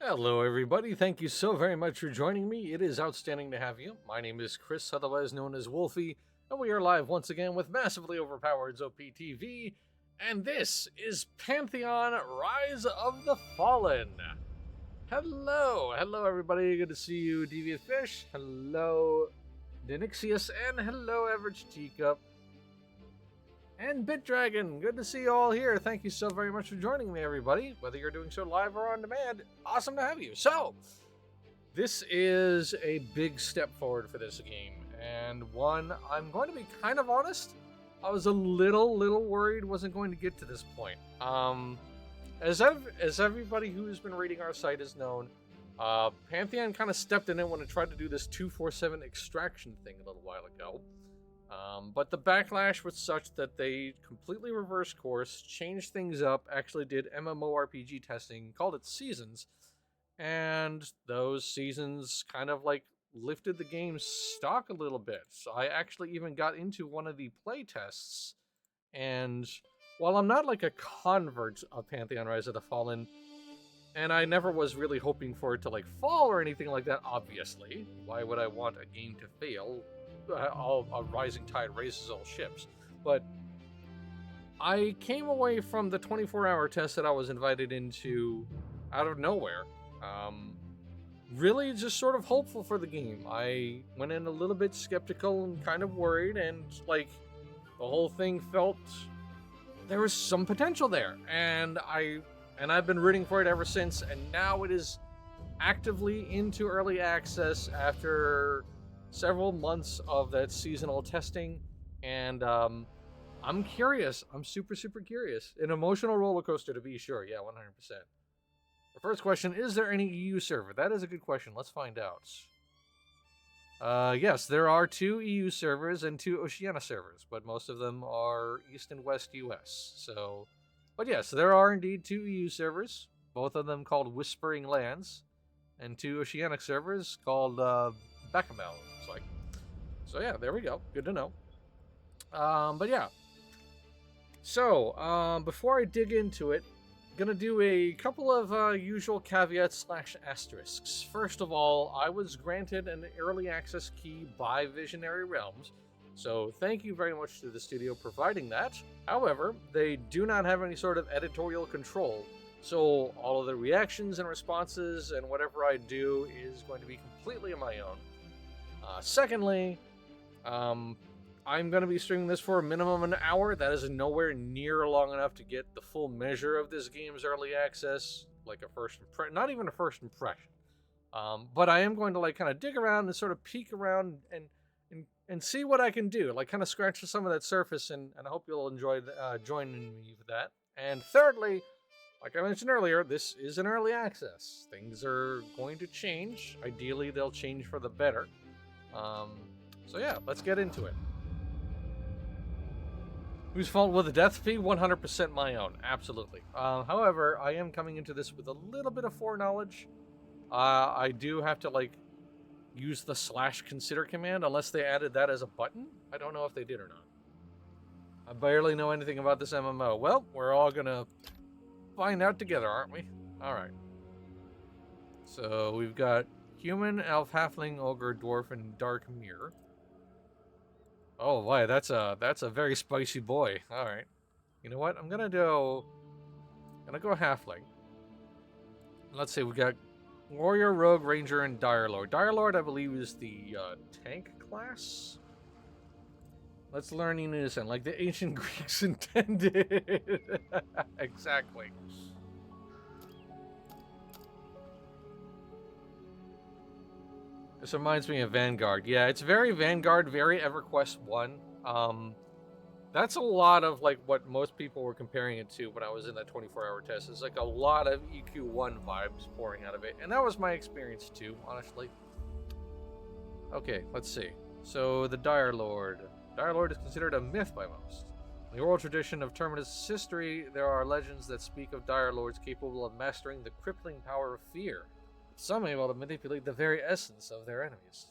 Hello, everybody. Thank you so very much for joining me. It is outstanding to have you. My name is Chris, otherwise known as Wolfie, and we are live once again with massively overpowered OPTV. And this is Pantheon Rise of the Fallen. Hello, everybody. Good to see you, Deviant Fish. Hello, Dinixius, and hello, Average Teacup. And BitDragon, good to see you all here. Thank you so very much for joining me, everybody. Whether you're doing so live or on demand, awesome to have you. So, this is a big step forward for this game, and one I'm going to be kind of honest. I was a little worried wasn't going to get to this point. As everybody who's been reading our site has known, Pantheon kind of stepped in it when it tried to do this 247 extraction thing a little while ago. But the backlash was such that they completely reversed course, changed things up, actually did MMORPG testing, called it Seasons, and those seasons kind of like lifted the game's stock a little bit. So I actually even got into one of the play tests, and while I'm not like a convert of Pantheon Rise of the Fallen, and I never was really hoping for it to like fall or anything like that, obviously. Why would I want a game to fail? A rising tide raises all ships. But I came away from the 24-hour test that I was invited into out of nowhere. Really just sort of hopeful for the game. I went in a little bit skeptical and kind of worried, and like the whole thing felt there was some potential there. And I've been rooting for it ever since, and now it is actively into early access after several months of that seasonal testing, and I'm curious. I'm super curious. An emotional roller coaster, to be sure. Yeah, 100%. The first question, is there any EU server? That is a good question. Let's find out. Yes, there are 2 EU servers and 2 Oceania servers, but most of them are East and West US. So, but yes, there are indeed 2 EU servers, both of them called Whispering Lands, and 2 Oceanic servers called Bechamel. So yeah, there we go. Good to know. But yeah. So, before I dig into it, I'm gonna do a couple of usual caveats / asterisks. First of all, I was granted an early access key by Visionary Realms, so thank you very much to the studio providing that. However, they do not have any sort of editorial control, so all of the reactions and responses and whatever I do is going to be completely on my own. Secondly, I'm going to be streaming this for a minimum of an hour. That is nowhere near long enough to get the full measure of this game's early access, like a first impression, not even a first impression. But I am going to like kind of dig around and sort of peek around and see what I can do, like kind of scratch some of that surface, and I hope you'll enjoy joining me for that. And thirdly, like I mentioned earlier, this is an early access. Things are going to change. Ideally, they'll change for the better. So yeah, let's get into it. Whose fault was the death fee? 100% my own, absolutely. However, I am coming into this with a little bit of foreknowledge. I do have to like use the /consider command unless they added that as a button. I don't know if they did or not. I barely know anything about this MMO. Well, we're all gonna find out together, aren't we? Alright. So we've got human, elf, halfling, ogre, dwarf, and dark mirror. Oh boy, that's a very spicy boy. All right, you know what? I'm gonna go halfling. Let's see, we got warrior, rogue, ranger, and dire lord. Dire lord, I believe, is the tank class. Let's learn in unison, like the ancient Greeks intended. Exactly. This reminds me of Vanguard. Yeah, it's very Vanguard, very EverQuest 1. That's a lot of like what most people were comparing it to when I was in that 24-hour test. It's like a lot of EQ1 vibes pouring out of it. And that was my experience too, honestly. Okay, let's see. So the Dire Lord. Dire Lord is considered a myth by most. In the oral tradition of Terminus' history, there are legends that speak of Dire Lords capable of mastering the crippling power of fear. Some able to manipulate the very essence of their enemies.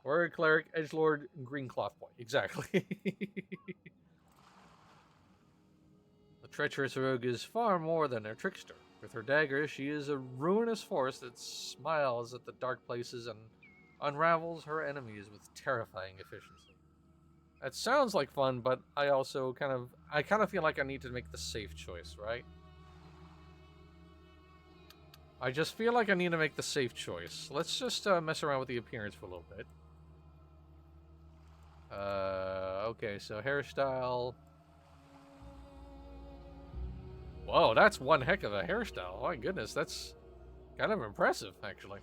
Warrior, cleric, edgelord, and green cloth boy. Exactly. The treacherous rogue is far more than a trickster. With her dagger, she is a ruinous force that smiles at the dark places and unravels her enemies with terrifying efficiency. That sounds like fun, but I also kind of feel like I need to make the safe choice, right? I just feel like I need to make the safe choice. Let's just mess around with the appearance for a little bit. Okay, so hairstyle. Whoa, that's one heck of a hairstyle. My goodness, that's kind of impressive, actually.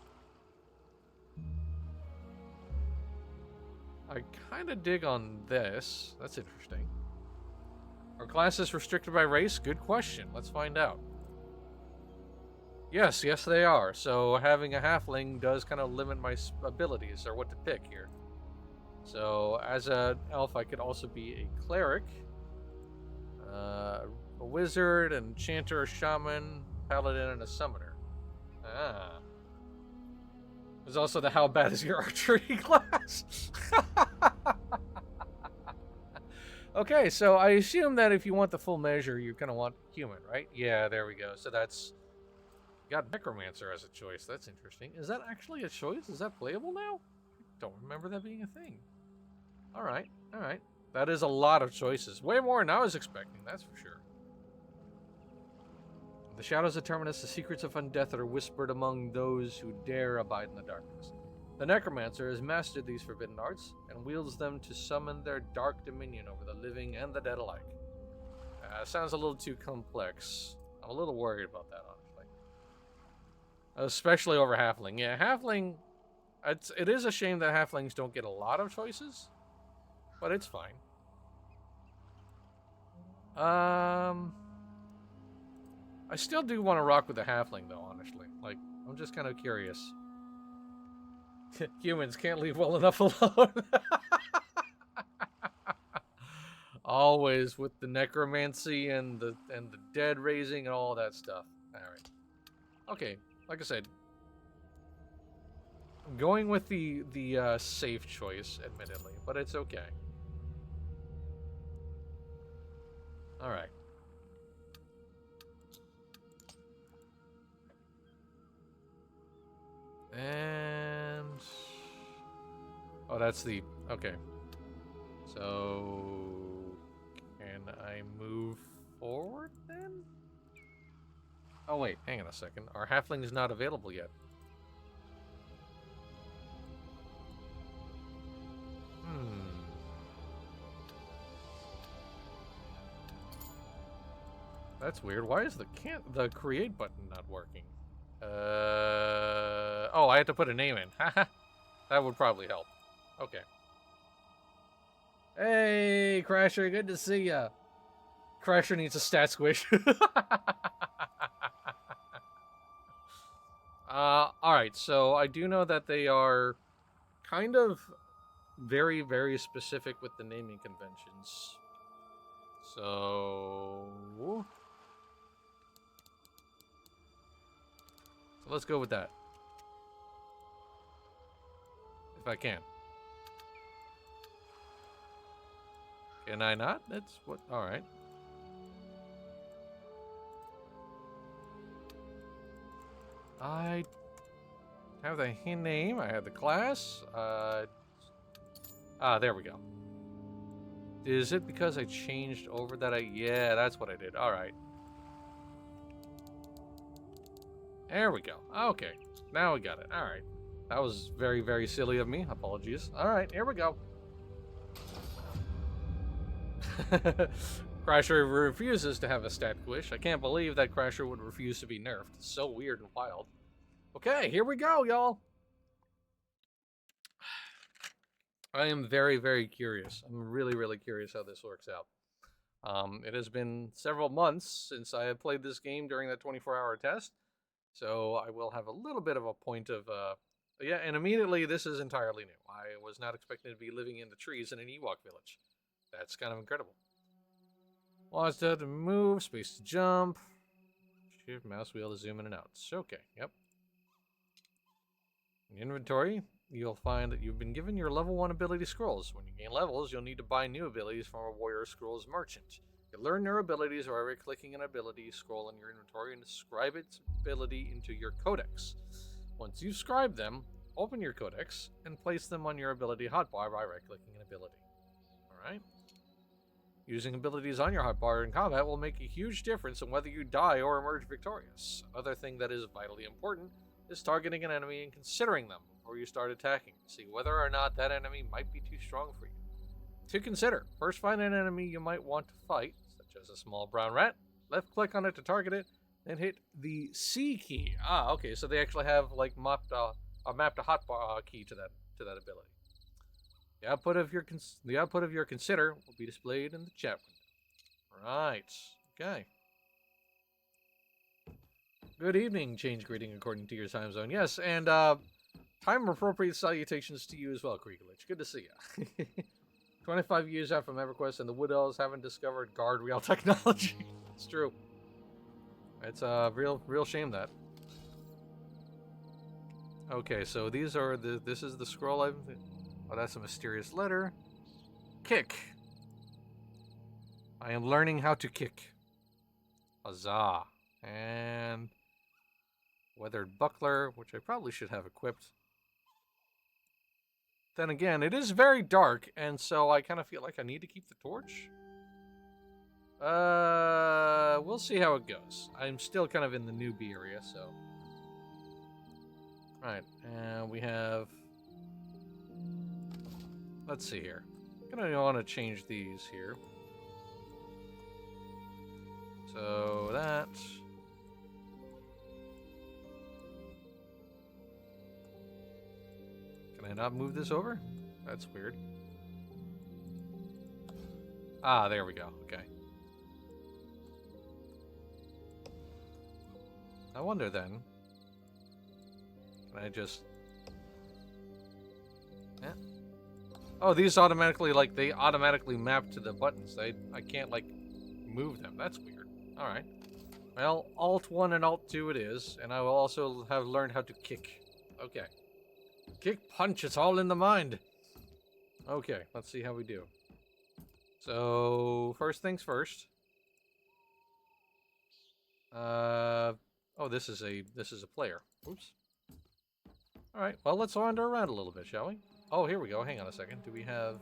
I kind of dig on this. That's interesting. Are classes restricted by race? Good question. Let's find out. Yes, they are. So having a halfling does kind of limit my abilities, or what to pick here. So as an elf, I could also be a cleric, a wizard, an enchanter, a shaman, paladin, and a summoner. Ah. There's also the how bad is your archery class? Okay, so I assume that if you want the full measure, you're going to want human, right? Yeah, there we go. So that's... Got necromancer as a choice. That's interesting. Is that actually a choice? Is that playable now? Don't remember that being a thing. Alright. That is a lot of choices. Way more than I was expecting, that's for sure. The shadows of Terminus, the secrets of undeath are whispered among those who dare abide in the darkness. The necromancer has mastered these forbidden arts and wields them to summon their dark dominion over the living and the dead alike. Sounds a little too complex. I'm a little worried about that, honestly. Especially over halfling. Yeah, halfling... It is a shame that halflings don't get a lot of choices, but it's fine. I still do want to rock with the halfling, though, honestly. Like, I'm just kind of curious. Humans can't leave well enough alone. Always with the necromancy and the dead raising and all that stuff. All right. Okay, like I said, I'm going with the safe choice, admittedly, but it's okay. All right. And... oh, that's the... okay. So... can I move forward, then? Oh, wait. Hang on a second. Our halfling is not available yet. That's weird. Why is the create button not working? Oh, I had to put a name in. That would probably help. Okay. Hey, Crasher, good to see ya. Crasher needs a stat squish. Alright, so I do know that they are kind of very, very specific with the naming conventions. So let's go with that. If I can. Can I not? That's what... alright. I have the name. I have the class. There we go. Is it because I changed over that yeah, that's what I did. Alright. There we go. Okay. Now we got it. Alright. That was very, very silly of me. Apologies. Alright, here we go. Crasher refuses to have a stat squish. I can't believe that Crasher would refuse to be nerfed. It's so weird and wild. Okay, here we go, y'all. I am very, very curious. I'm really, really curious how this works out. It has been several months since I have played this game during that 24-hour test, so I will have a little bit of a point of... yeah, and immediately, this is entirely new. I was not expecting to be living in the trees in an Ewok village. That's kind of incredible. Launch to move, space to jump, shift mouse wheel to zoom in and out. It's okay, yep. In inventory, you'll find that you've been given your level 1 ability scrolls. When you gain levels, you'll need to buy new abilities from a warrior scrolls merchant. You learn their abilities by right-clicking an ability, scroll in your inventory, and describe its ability into your codex. Once you scribe them, open your codex and place them on your ability hotbar by right-clicking an ability. Alright? Using abilities on your hotbar in combat will make a huge difference in whether you die or emerge victorious. Another thing that is vitally important is targeting an enemy and considering them before you start attacking. See whether or not that enemy might be too strong for you. To consider, first find an enemy you might want to fight, such as a small brown rat, left click on it to target it, then hit the C key. Ah, okay, so they actually have like mapped a hotbar key to that ability. The output of your consider will be displayed in the chat window. Right. Okay. Good evening. Change greeting according to your time zone. Yes, and time appropriate salutations to you as well, Creeklich. Good to see you. 25 years out from EverQuest, and the Wood Elves haven't discovered guardrail technology. It's true. It's a real shame that. Okay, so these are this is the scroll I've. Oh, that's a mysterious letter. Kick. I am learning how to kick. Huzzah. And weathered buckler, which I probably should have equipped. Then again, it is very dark, and so I kind of feel like I need to keep the torch. We'll see how it goes. I'm still kind of in the newbie area, so. Alright, and we have... Let's see here. I'm gonna want to change these here. So that... Can I not move this over? That's weird. Ah, there we go. Okay. I wonder then. Can I just... Yeah. Oh, these automatically, like, they automatically map to the buttons. I can't, like, move them. That's weird. Alright. Well, Alt-1 and Alt-2 it is, and I will also have learned how to kick. Okay. Kick, punch, it's all in the mind. Okay, let's see how we do. So, first things first. Oh, this is a player. Oops. Alright, well, let's wander around a little bit, shall we? Oh, here we go. Hang on a second. Do we have...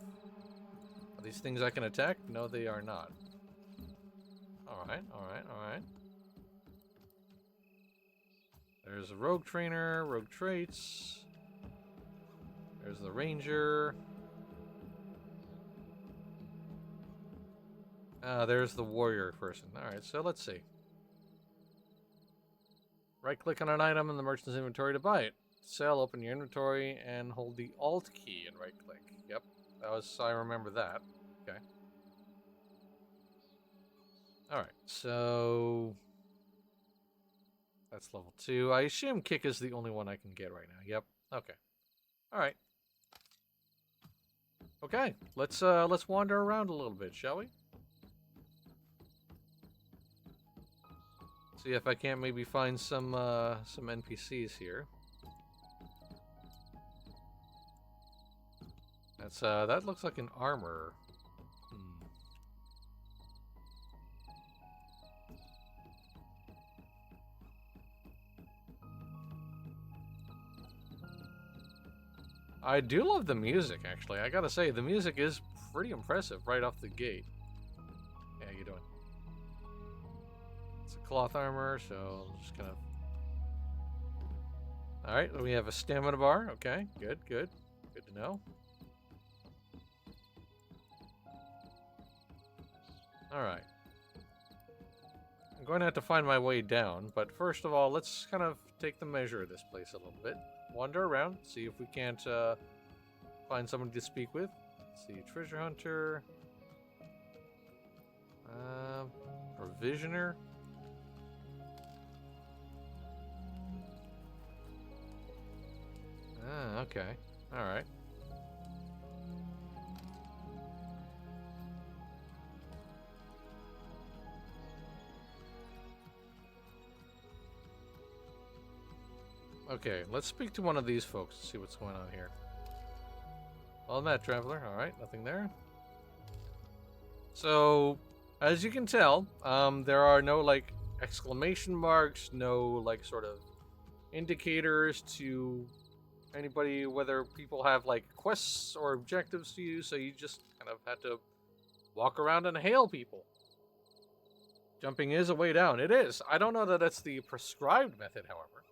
Are these things I can attack? No, they are not. Alright, alright, alright. There's a rogue trainer, rogue traits. There's the ranger. There's the warrior person. Alright, so let's see. Right-click on an item in the merchant's inventory to buy it. Sell, open your inventory, and hold the Alt key and right-click. Yep, I remember that. Okay. Alright, so... That's level 2. I assume kick is the only one I can get right now. Yep, okay. Alright. Okay, let's wander around a little bit, shall we? See if I can't maybe find some NPCs here. That's that looks like an armor. I do love the music, actually. I gotta say, the music is pretty impressive right off the gate. Yeah, how you doing? It's a cloth armor, so just kind of... Alright, we have a stamina bar. Okay, good, good. Good to know. Alright. I'm going to have to find my way down, but first of all, let's kind of take the measure of this place a little bit. Wander around, see if we can't find somebody to speak with. Let's see, treasure hunter, provisioner. Ah, okay, all right. Okay, let's speak to one of these folks to see what's going on here. Well met, traveler. Alright, nothing there. So, As you can tell, there are no, like, exclamation marks, no, like, sort of indicators to anybody, whether people have, like, quests or objectives to you, so you just kind of had to walk around and hail people. Jumping is a way down. It is. I don't know that that's the prescribed method, however.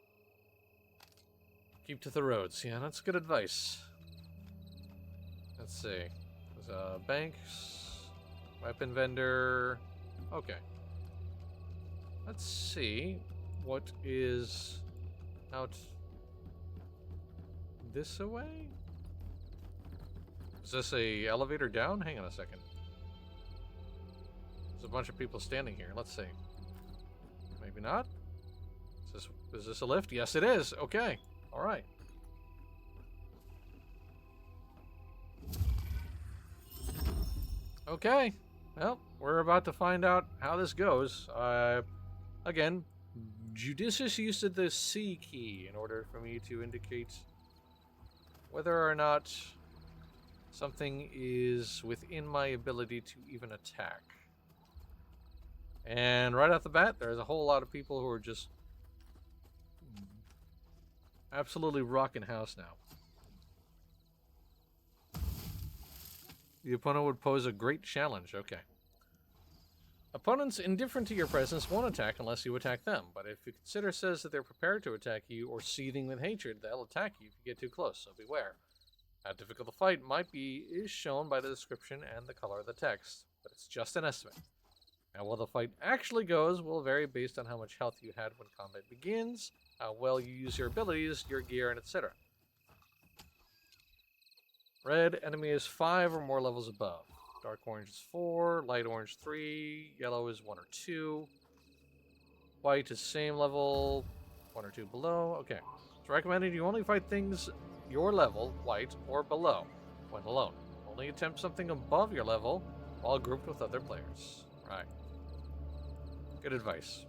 Keep to the roads. Yeah, that's good advice. Let's see. There's a banks, weapon vendor. Okay. Let's see what is out this way. Is this a elevator down? Hang on a second. There's a bunch of people standing here. Let's see. Maybe not. Is this a lift? Yes, it is. Okay. All right. Okay. Well, we're about to find out how this goes. Again, judicious use of the C key in order for me to indicate whether or not something is within my ability to even attack. And right off the bat, there's a whole lot of people who are just absolutely rocking house now. The opponent would pose a great challenge. Okay. Opponents indifferent to your presence won't attack unless you attack them, but if your consider says that they're prepared to attack you or seething with hatred, they'll attack you if you get too close, so beware. How difficult the fight might be is shown by the description and the color of the text, but it's just an estimate. How well the fight actually goes will vary based on how much health you had when combat begins, how well you use your abilities, your gear, and etc. Red, enemy is 5 or more levels above. Dark orange is 4, light orange 3, yellow is 1 or 2. White is same level, 1 or 2 below. Okay, it's recommended you only fight things your level, white, or below, when alone. Only attempt something above your level while grouped with other players. Right. Good advice.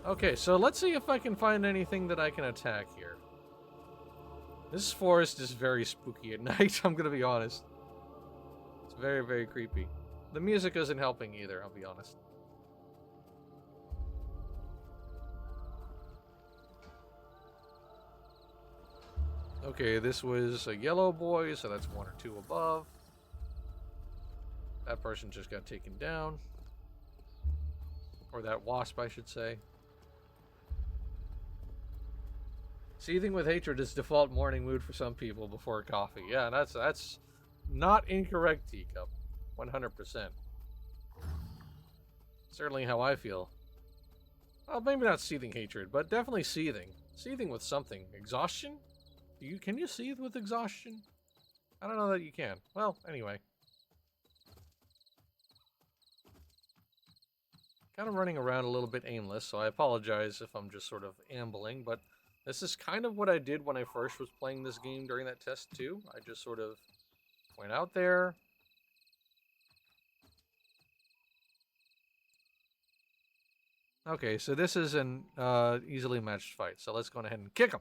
Okay, so let's see if I can find anything that I can attack here. This forest is very spooky at night, I'm gonna be honest. It's very, very creepy. The music isn't helping either, I'll be honest. Okay, this was a yellow boy, so that's 1 or 2 above. That person just got taken down. Or that wasp, I should say. Seething with hatred is default morning mood for some people before coffee. Yeah, that's not incorrect, Teacup. 100%. Certainly how I feel. Well, maybe not seething hatred, but definitely seething. Seething with something. Exhaustion? Can you seethe with exhaustion? I don't know that you can. Well, anyway. Kind of running around a little bit aimless, so I apologize if I'm just sort of ambling, but this is kind of what I did when I first was playing this game during that test too. I just sort of went out there. Okay, so this is an easily matched fight, so let's go ahead and kick him.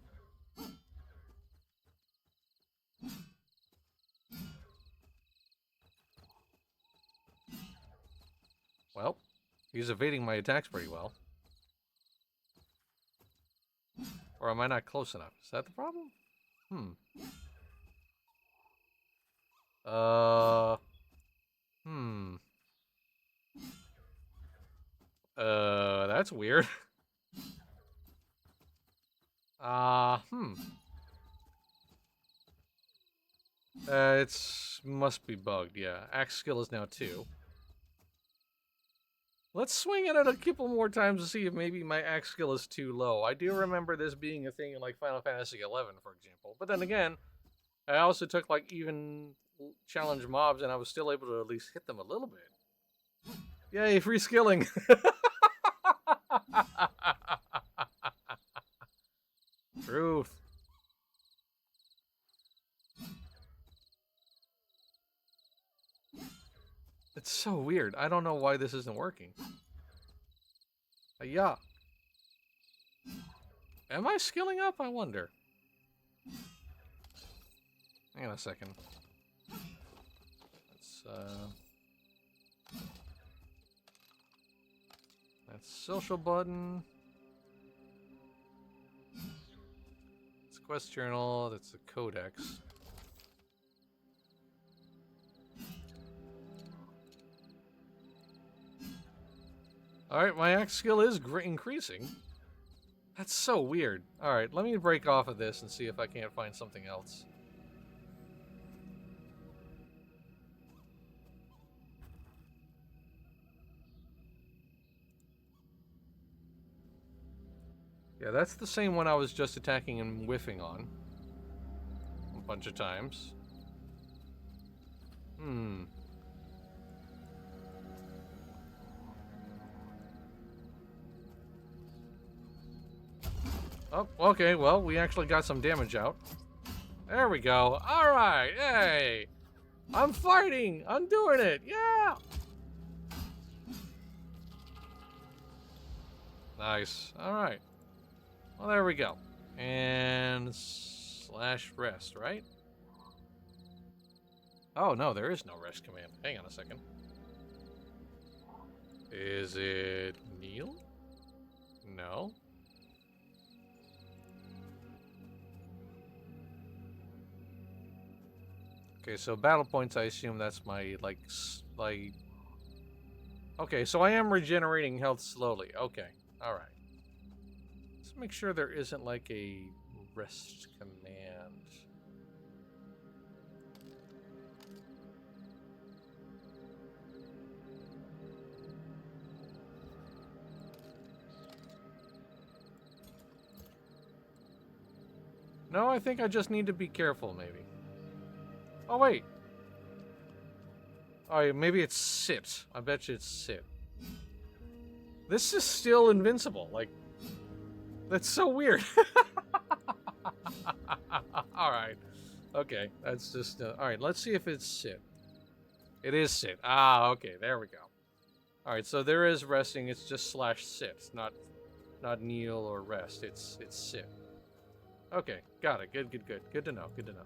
Well, he's evading my attacks pretty well. Or am I not close enough? Is that the problem? That's weird. It's must be bugged, yeah. Axe skill is now 2. Let's swing at it a couple more times to see if maybe my axe skill is too low. I do remember this being a thing in like Final Fantasy XI, for example. But then again, I also took like even challenge mobs and I was still able to at least hit them a little bit. Yay, free skilling! Truth. It's so weird. I don't know why this isn't working. Yeah. Am I skilling up? I wonder. Hang on a second. Let's That's social button. It's quest journal. That's the codex. Alright, my axe skill is increasing. That's so weird. Alright, let me break off of this and see if I can't find something else. Yeah, that's the same one I was just attacking and whiffing on. A bunch of times. Oh, okay, well, we actually got some damage out. There we go. Alright, hey! I'm fighting! I'm doing it! Yeah! Nice. Alright. Well, there we go. And slash rest, right? Oh, no, there is no rest command. Hang on a second. Is it kneel? No. Okay, so battle points, I assume that's my, like... Okay, so I am regenerating health slowly. Okay, alright. Let's make sure there isn't, like, a rest command. No, I think I just need to be careful, maybe. Oh, wait. Oh, maybe it's sit. I bet you it's sit. This is still invincible. Like, that's so weird. Alright. Okay, that's just... Alright, let's see if it's sit. It is sit. Ah, okay, there we go. Alright, so there is resting. It's just slash sit. Not kneel or rest. It's sit. Okay, got it. Good. Good to know. Good to know.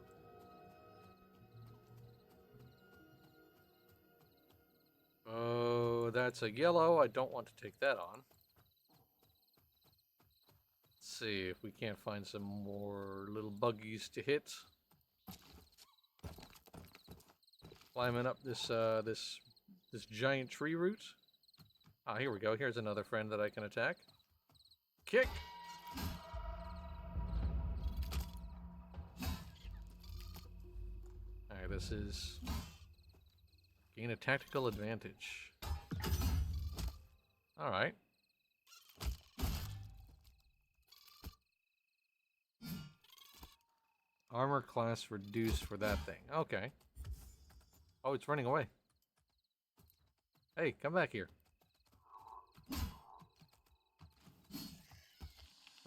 Oh, that's a yellow. I don't want to take that on. Let's see if we can't find some more little buggies to hit. Climbing up this this giant tree root. Ah, here we go. Here's another friend that I can attack. Kick. Alright, this is... Gain a tactical advantage. Alright. Armor class reduced for that thing. Okay. Oh, it's running away. Hey, come back here.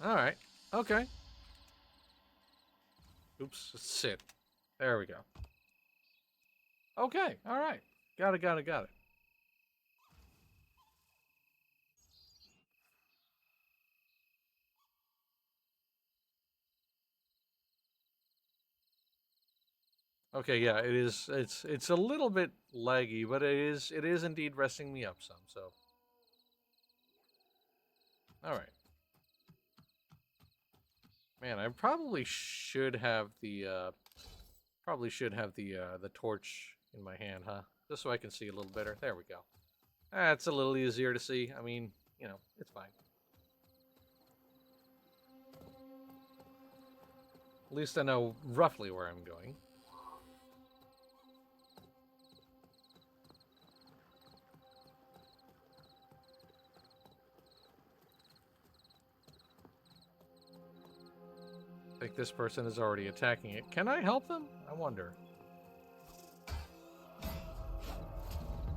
Alright. Okay. Oops, let's sit. There we go. Okay, alright. Got it. Okay, yeah, it is. It's a little bit laggy, but it is indeed resting me up some. So, all right. Man, I probably should have the the torch in my hand, huh? Just so I can see a little better. There we go. That's a little easier to see. I mean, you know, it's fine. At least I know roughly where I'm going. I think this person is already attacking it. Can I help them? I wonder.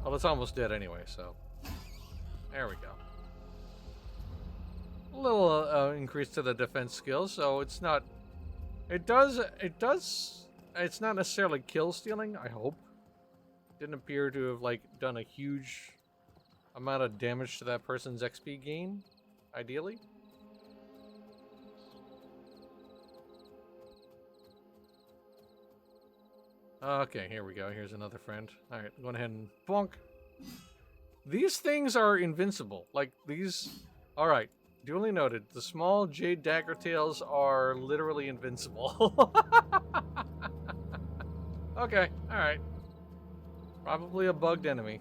Well, it's almost dead anyway, so... There we go. A little increase to the defense skills, so it's not... It does... It's not necessarily kill stealing, I hope. Didn't appear to have, like, done a huge amount of damage to that person's XP gain, ideally. Okay, here we go. Here's another friend. Alright, going ahead and bonk. These things are invincible. Like, these... Alright, duly noted. The small jade dagger tails are literally invincible. Okay, alright. Probably a bugged enemy.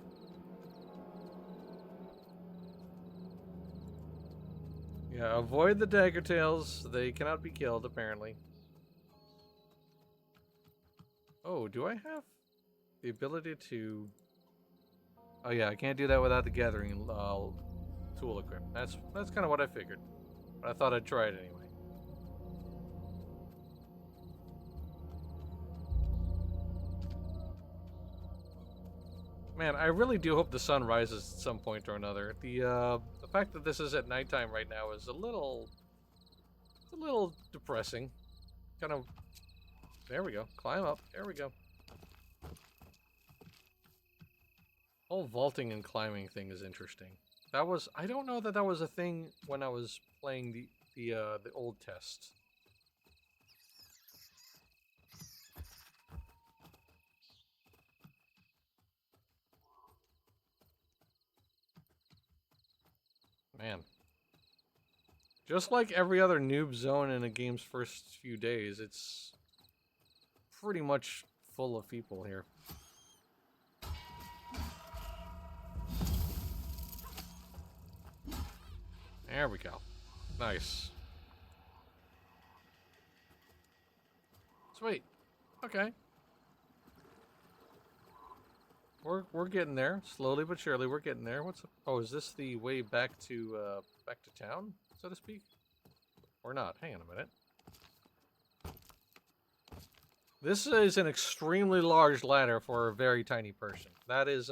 Yeah, avoid the dagger tails. They cannot be killed, apparently. Oh, do I have the ability to... Oh yeah, I can't do that without the gathering tool equip. That's kind of what I figured. But I thought I'd try it anyway. Man, I really do hope the sun rises at some point or another. The fact that this is at nighttime right now is a little depressing. Kind of. There we go. Climb up. There we go. Whole vaulting and climbing thing is interesting. That was, I don't know that was a thing when I was playing the old test. Man. Just like every other noob zone in a game's first few days, it's pretty much full of people here. There we go. Nice. Sweet. Okay. We're getting there, slowly but surely. We're getting there. Oh, is this the way back to town, so to speak, or not? Hang on a minute. This is an extremely large ladder for a very tiny person. That is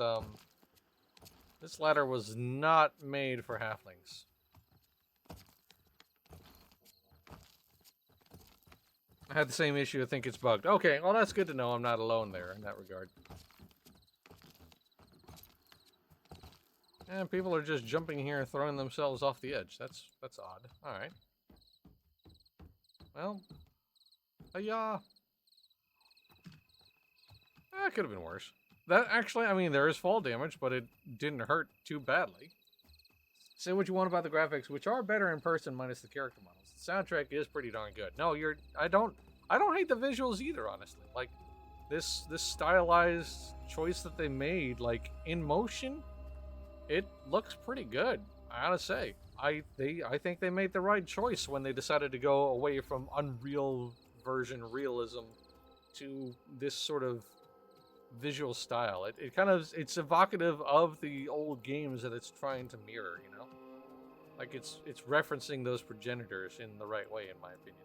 this ladder was not made for halflings. I had the same issue. I think it's bugged. Okay, well that's good to know. I'm not alone there in that regard. And people are just jumping here and throwing themselves off the edge. That's odd. Alright. Well. Yeah. That could have been worse. That actually, I mean, there is fall damage, but it didn't hurt too badly. Say what you want about the graphics, which are better in person minus the character models. The soundtrack is pretty darn good. No, I don't hate the visuals either, honestly. Like, this stylized choice that they made, like, in motion, it looks pretty good, I gotta say. I think they made the right choice when they decided to go away from Unreal version realism to this sort of visual style. It kind of, it's evocative of the old games that it's trying to mirror, you know? Like, it's referencing those progenitors in the right way, in my opinion.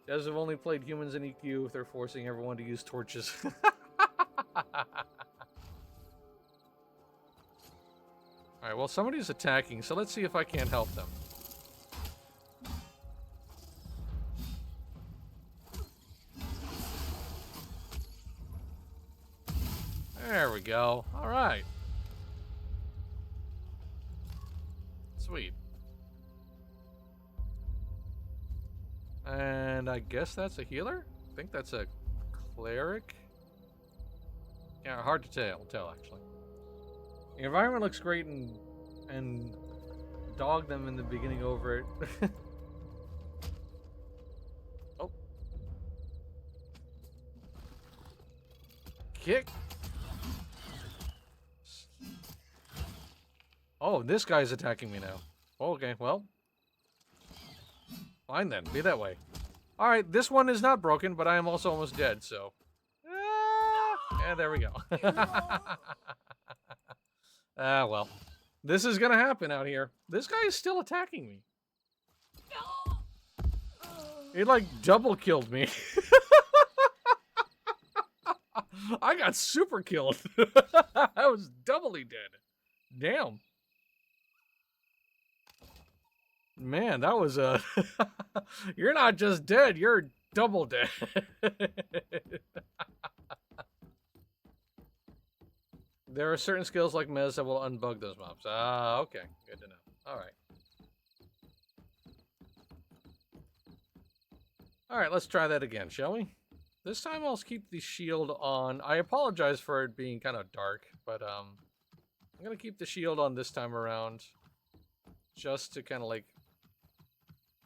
Devs have only played humans in EQ if they're forcing everyone to use torches. Alright, well, somebody's attacking, so let's see if I can't help them. There we go. Alright. Sweet. And I guess that's a healer? I think that's a cleric? Yeah, hard to tell actually. The environment looks great and dog them in the beginning over it. Oh. Kick. Oh, this guy's attacking me now. Okay, well. Fine then, be that way. Alright, this one is not broken, but I am also almost dead, so. Yeah, there we go. Ah, well. This is gonna happen out here. This guy is still attacking me. He, like, double killed me. I got super killed. I was doubly dead. Damn. Man, that was a... You're not just dead, you're double dead. There are certain skills like Mez that will unbug those mobs. Ah, okay. Good to know. Alright. Alright, let's try that again, shall we? This time I'll keep the shield on. I apologize for it being kind of dark, but I'm gonna keep the shield on this time around, just to kind of like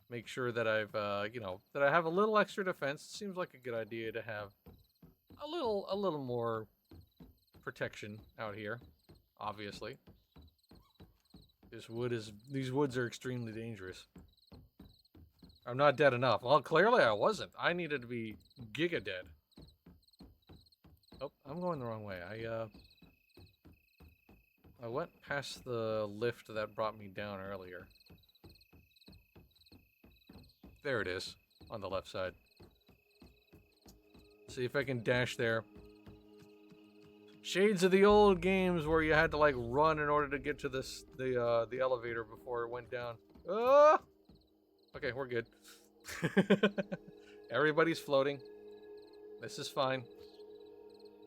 make sure that I've you know, that I have a little extra defense. It seems like a good idea to have a little more protection out here. Obviously, these woods are extremely dangerous. I'm not dead enough. Well, clearly I wasn't. I needed to be giga dead. Oh, I'm going the wrong way. I went past the lift that brought me down earlier. There it is, on the left side. See if I can dash there. Shades of the old games where you had to like run in order to get to the elevator before it went down. Oh! Okay, we're good. Everybody's floating. This is fine.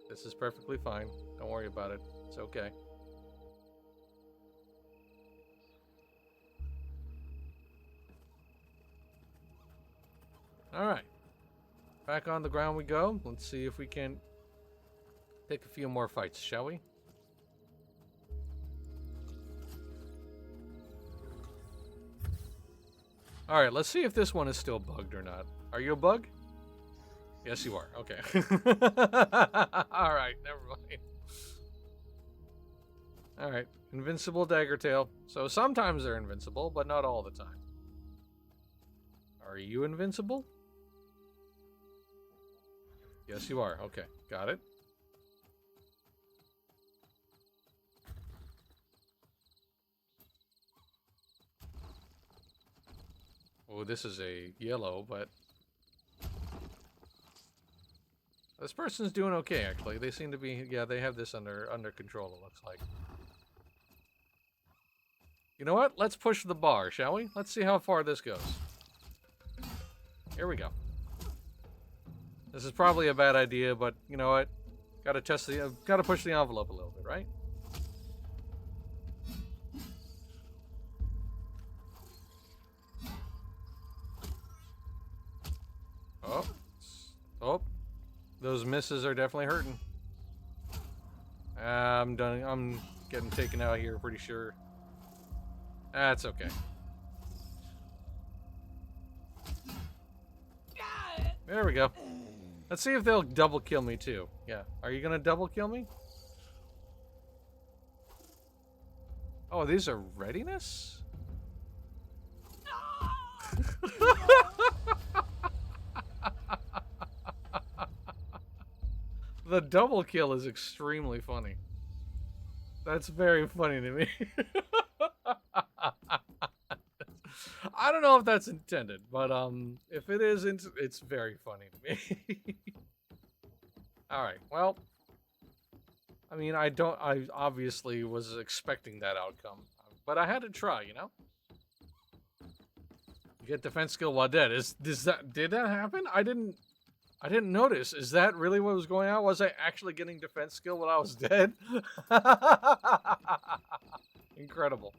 This is perfectly fine. Don't worry about it. It's okay. Alright. Back on the ground we go. Let's see if we can pick a few more fights, shall we? Alright, let's see if this one is still bugged or not. Are you a bug? Yes, you are. Okay. Alright, never mind. Alright, invincible dagger tail. So sometimes they're invincible, but not all the time. Are you invincible? Yes, you are. Okay, got it. Oh, this is a yellow, but this person's doing okay, actually. They seem to be, yeah, they have this under control, it looks like. You know what? Let's push the bar, shall we? Let's see how far this goes. Here we go. This is probably a bad idea, but you know what? Gotta push the envelope a little bit, right? Oh. Oh. Those misses are definitely hurting. I'm done. I'm getting taken out here, pretty sure. That's okay. There we go. Let's see if they'll double kill me too. Yeah. Are you gonna double kill me? Oh, these are readiness? The double kill is extremely funny. That's very funny to me. I don't know if that's intended, but if it isn't, it's very funny to me. Alright, well, I mean, I obviously was expecting that outcome, but I had to try, you know? Get defense skill while dead. Did that happen? I didn't notice. Is that really what was going on? Was I actually getting defense skill when I was dead? Incredible.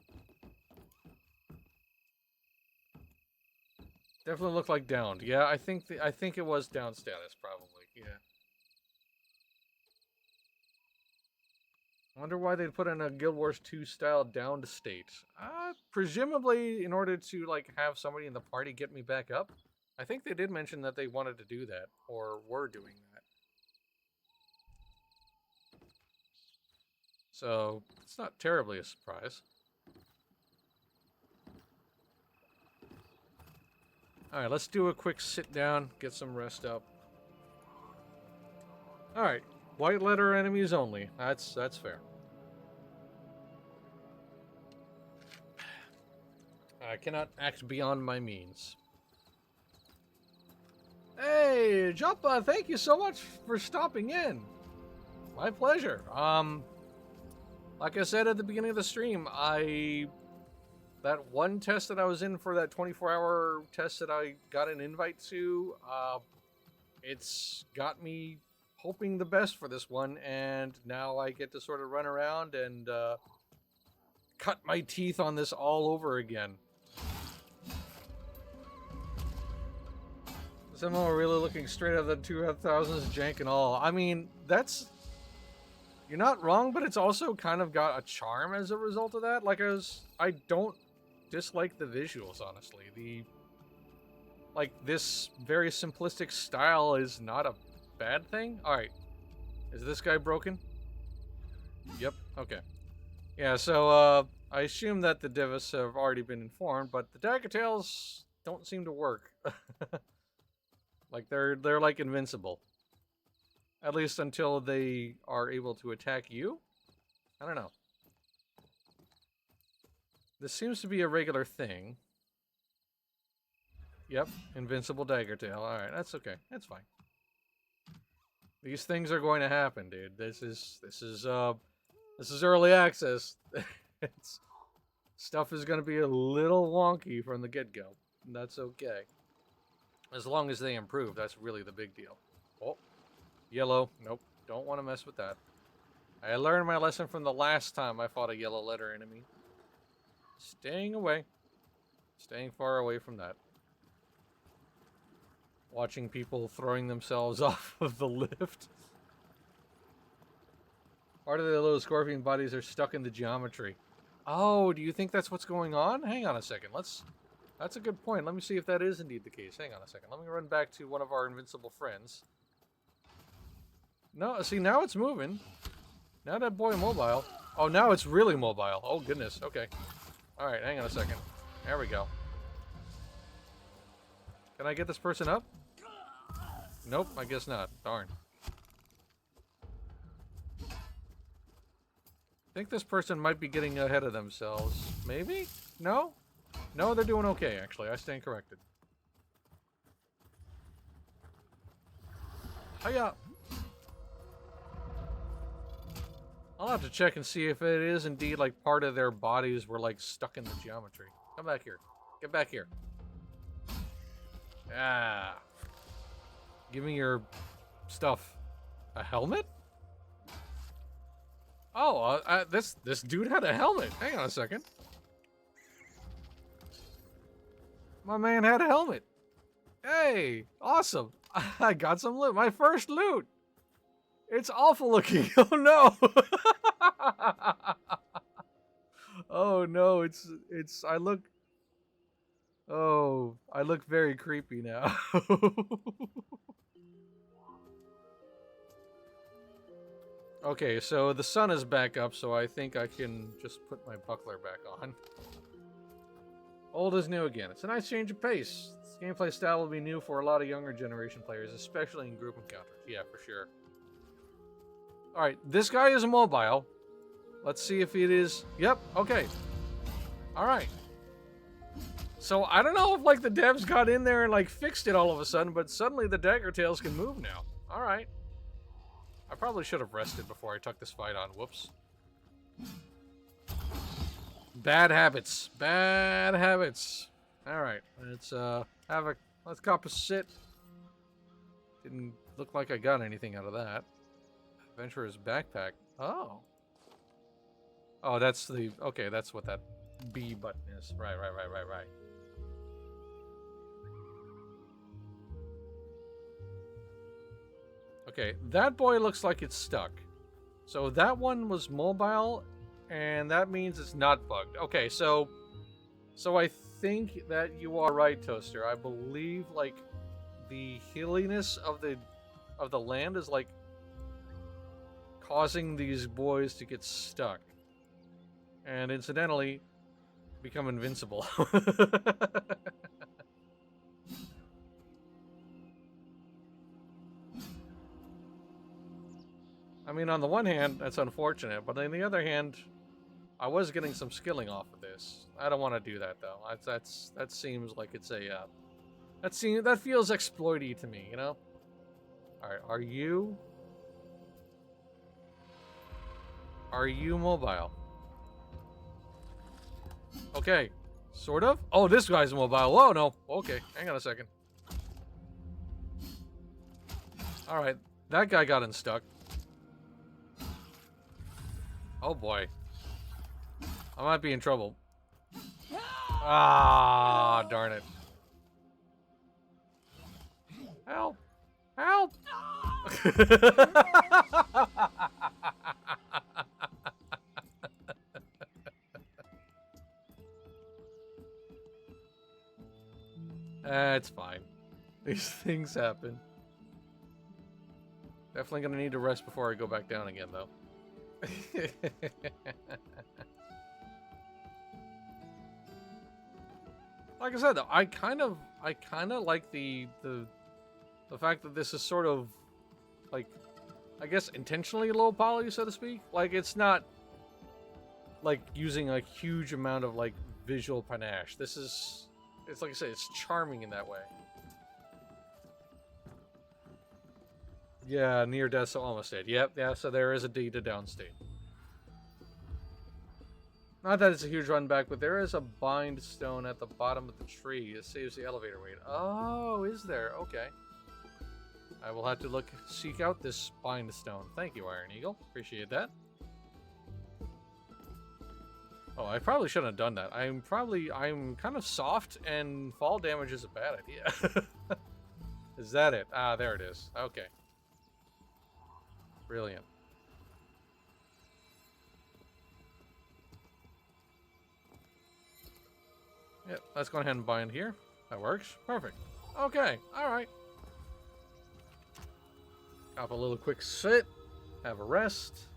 Definitely looked like downed. Yeah, I think it was down status probably. Yeah. I wonder why they'd put in a Guild Wars 2 style downed state. Presumably in order to like have somebody in the party get me back up. I think they did mention that they wanted to do that, or were doing that. So, it's not terribly a surprise. Alright, let's do a quick sit down, get some rest up. Alright, white letter enemies only. That's fair. I cannot act beyond my means. Hey, Jumpa, thank you so much for stopping in. My pleasure. Like I said at the beginning of the stream, that one test that I was in for that 24-hour test that I got an invite to, it's got me hoping the best for this one, and now I get to sort of run around and cut my teeth on this all over again. Some are really looking straight at the 2000s jank and all. I mean, that's... You're not wrong, but it's also kind of got a charm as a result of that. Like, I don't dislike the visuals, honestly. Like, this very simplistic style is not a bad thing. Alright. Is this guy broken? Yep, okay. Yeah, so, I assume that the Divas have already been informed, but the Dagger Tails don't seem to work. Like, they're like invincible. At least until they are able to attack you? I don't know. This seems to be a regular thing. Yep, invincible dagger tail. Alright, that's okay. That's fine. These things are going to happen, dude. This is early access. Stuff is going to be a little wonky from the get-go. And that's okay. As long as they improve, that's really the big deal. Oh. Yellow. Nope. Don't want to mess with that. I learned my lesson from the last time I fought a yellow letter enemy. Staying away. Staying far away from that. Watching people throwing themselves off of the lift. Part of the little scorpion bodies are stuck in the geometry. Oh, do you think that's what's going on? Hang on a second. That's a good point. Let me see if that is indeed the case. Hang on a second. Let me run back to one of our invincible friends. No, see, now it's moving. Now that boy mobile. Oh, now it's really mobile. Oh, goodness. Okay. Alright, hang on a second. There we go. Can I get this person up? Nope, I guess not. Darn. I think this person might be getting ahead of themselves. Maybe? No? No, they're doing okay, actually. I stand corrected. Hiya! I'll have to check and see if it is indeed like part of their bodies were like stuck in the geometry. Come back here. Get back here. Ah. Give me your stuff. A helmet? Oh, this dude had a helmet. Hang on a second. My man had a helmet. Hey, awesome. I got some loot. My first loot. It's awful looking. Oh no. Oh no, I look very creepy now. Okay, so the sun is back up, so I think I can just put my buckler back on. Old is new again. It's a nice change of pace. This gameplay style will be new for a lot of younger generation players, especially in group encounters. Yeah, for sure. Alright, this guy is mobile. Let's see if it is... Yep, okay. Alright. So, I don't know if, like, the devs got in there and, like, fixed it all of a sudden, but suddenly the dagger tails can move now. Alright. I probably should have rested before I took this fight on. Whoops. Bad habits. Bad habits. Alright, let's cop a sit. Didn't look like I got anything out of that. Adventurer's backpack. Oh. Oh, that's the... Okay, that's what that B button is. Right. Okay, that boy looks like it's stuck. So that one was mobile, and that means it's not bugged. Okay, so I think that you are right, Toaster. I believe, like, the hilliness of the land is, like, causing these boys to get stuck. And incidentally, become invincible. I mean, on the one hand, that's unfortunate, but on the other hand, I was getting some skilling off of this. I don't want to do that though. That seems like it's a that feels exploity to me, you know? Alright, are you mobile? Okay, sort of? Oh, this guy's mobile. Whoa, no. Okay, hang on a second. Alright, that guy got unstuck. Oh boy. I might be in trouble. Ah, darn it. It's fine. These things happen. Definitely gonna need to rest before I go back down again, though. Like I said, though, I kind of like the fact that this is sort of like, I guess, intentionally low poly, so to speak. Like, it's not like using a huge amount of like visual panache. This is, it's like I said, it's charming in that way. Yeah, near death, so almost dead. Yep, yeah, so there is a D to down state. Not that it's a huge run back, but there is a bind stone at the bottom of the tree. It saves the elevator wait. Oh, is there? Okay. I will have to seek out this bind stone. Thank you, Iron Eagle. Appreciate that. Oh, I probably shouldn't have done that. I'm kind of soft, and fall damage is a bad idea. Is that it? Ah, there it is. Okay. Brilliant. Yep, let's go ahead and bind here. That works. Perfect. Okay, alright. Have a little quick sit. Have a rest.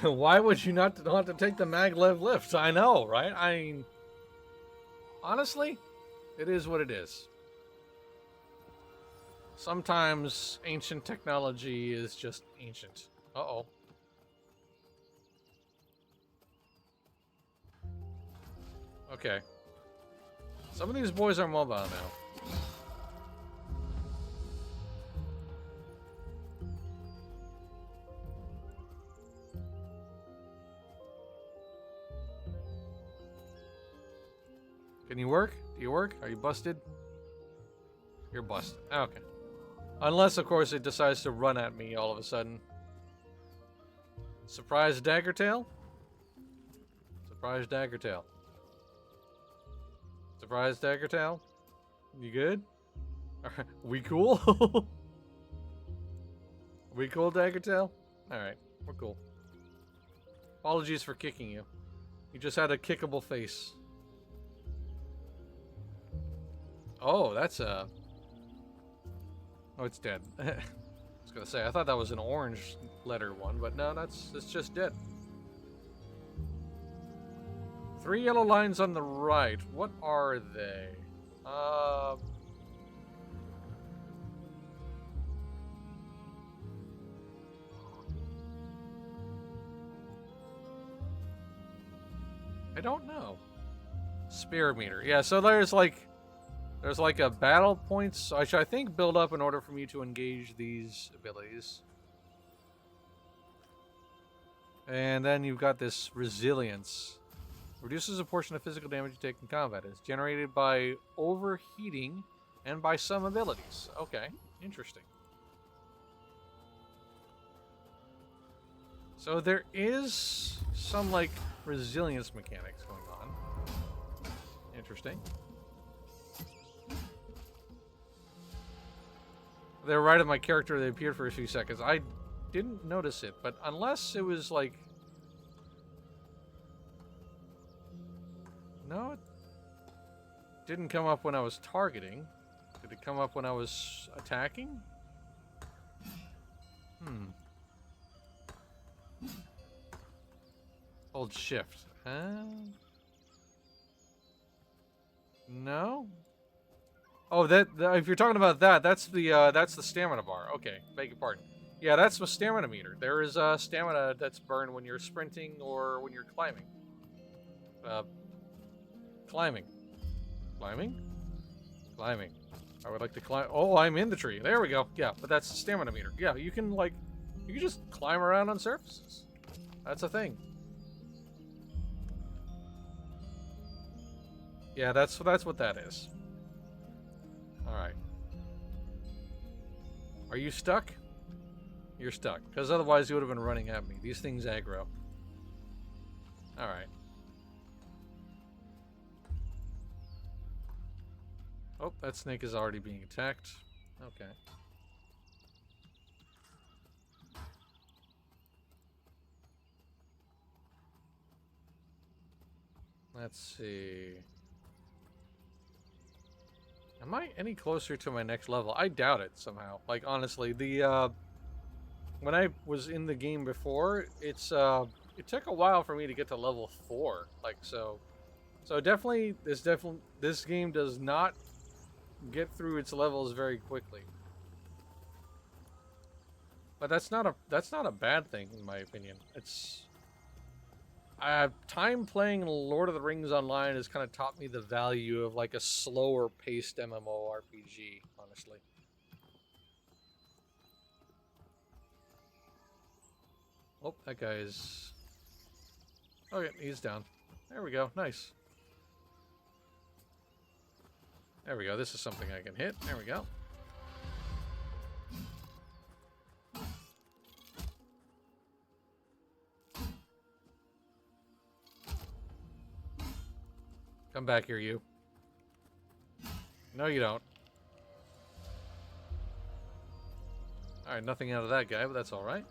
Why would you not want to take the maglev lift? I know, right? I mean, honestly, it is what it is. Sometimes ancient technology is just ancient. Uh-oh. Okay. Some of these boys are mobile now. Can you work? Do you work? Are you busted? You're busted. Okay. Unless, of course, it decides to run at me all of a sudden. Surprise dagger tail? Surprise dagger tail. Surprise dagger tail? You good? We cool? We cool, dagger tail? Alright, we're cool. Apologies for kicking you. You just had a kickable face. Oh, that's a... Oh, it's dead. I was gonna say, I thought that was an orange letter one, but no, it's just dead. 3 yellow lines on the right. What are they? I don't know. Spirit meter. Yeah, so there's like a battle points, which I think build up in order for me to engage these abilities. And then you've got this resilience. Reduces a portion of physical damage you take in combat. It's generated by overheating and by some abilities. Okay, interesting. So there is some, like, resilience mechanics going on. Interesting. They're right at my character. They appeared for a few seconds. I didn't notice it, but unless it was like... No, it didn't come up when I was targeting. Did it come up when I was attacking? Hold shift. No? Oh, if you're talking about that, that's the stamina bar. Okay, beg your pardon. Yeah, that's the stamina meter. There is stamina that's burned when you're sprinting or when you're climbing. Climbing. I would like to climb. Oh, I'm in the tree. There we go. Yeah, but that's the stamina meter. Yeah, you can just climb around on surfaces. That's a thing. Yeah, that's what that is. Alright. Are you stuck? You're stuck. Because otherwise you would have been running at me. These things aggro. Alright. Oh, that snake is already being attacked. Okay. Let's see. Am I any closer to my next level? I doubt it somehow. Like, honestly, the, when I was in the game before, it took a while for me to get to level 4. Like, so definitely, this game does not get through its levels very quickly. But that's not a bad thing, in my opinion. It's... time playing Lord of the Rings Online has kind of taught me the value of like a slower paced MMORPG, honestly. Oh, that guy's... Okay, he's down. There we go, nice. There we go, this is something I can hit. There we go. Come back here, you. No, you don't. Alright, nothing out of that guy, but that's alright.